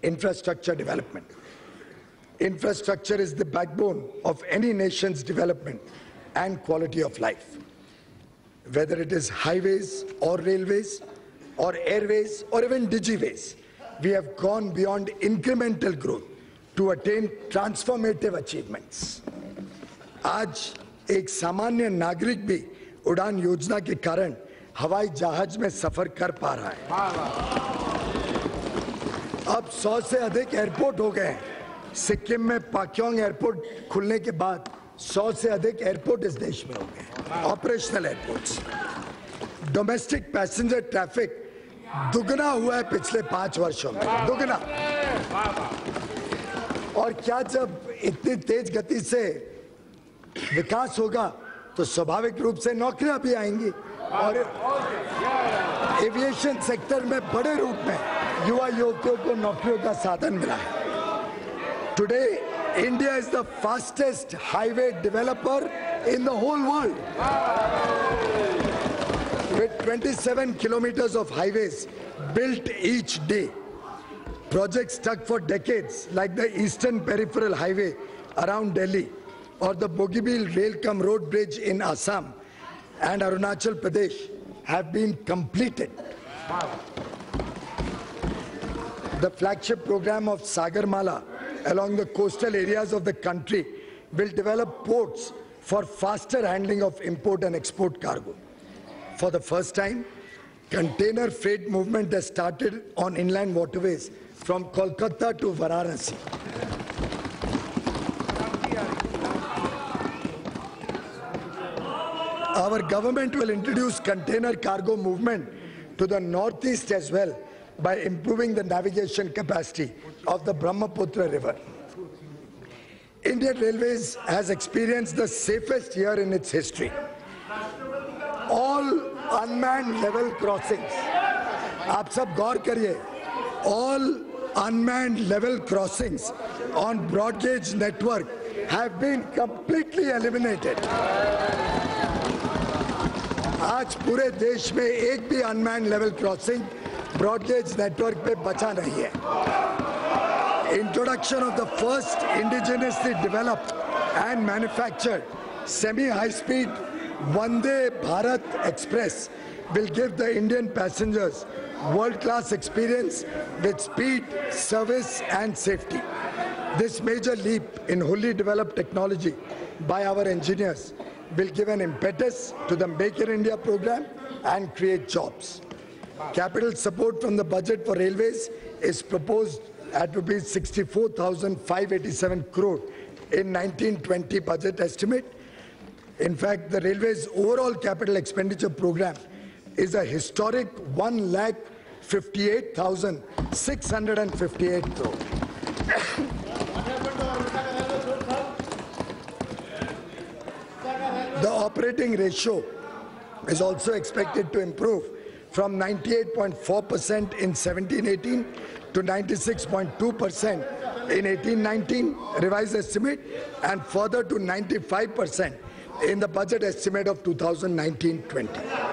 infrastructure development. Infrastructure is the backbone of any nation's development and quality of life. Whether it is highways or railways or airways or even digiways, we have gone beyond incremental growth to attain transformative achievements. आज एक सामान्य नागरिक भी उड़ान योजना के कारण हवाई जहाज में सफर कर पा रहा है। अब 100 से अधिक एयरपोर्ट हो गए हैं। सिक्किम में पाक्योंग एयरपोर्ट खुलने के बाद 100 से अधिक एयरपोर्ट इस देश में हो गए, operational airports. Domestic passenger traffic दुगना हुआ है पिछले 5 वर्षों में, दुगना। और क्या जब इतनी तेज गति से विकास होगा तो स्वाभाविक रूप से नौकरियां भी आएंगी और एविएशन सेक्टर में बड़े रूप में युवा युवतियों को नौकरियों का साधन मिला है। Today, India is the fastest highway developer in the whole world. With 27 kilometers of highways built each day, projects stuck for decades like the Eastern Peripheral Highway around Delhi or the Bogibeel Rail-cum-Road Bridge in Assam and Arunachal Pradesh have been completed. The flagship program of Sagarmala along the coastal areas of the country will develop ports for faster handling of import and export cargo. For the first time, container freight movement has started on inland waterways from Kolkata to Varanasi. Our government will introduce container cargo movement to the northeast as well by improving the navigation capacity of the Brahmaputra River. Indian Railways has experienced the safest year in its history. All unmanned level crossings, आप सब गौर करिए, all unmanned level crossings on broad gauge network have been completely eliminated. आज पूरे देश में एक भी unmanned level crossing broad gauge network पे बचा नहीं है. Introduction of the first indigenously developed and manufactured semi-high-speed Vande Bharat Express will give the Indian passengers world-class experience with speed, service and safety. This major leap in wholly developed technology by our engineers will give an impetus to the Make in India program and create jobs. Capital support from the budget for railways is proposed at rupees 64,587 crore in 1920 budget estimate. In fact, the railways overall capital expenditure program is a historic 1,58,658 crore. The operating ratio is also expected to improve from 98.4% in 17-18 to 96.2% in 18-19 revised estimate and further to 95% in the budget estimate of 2019-20.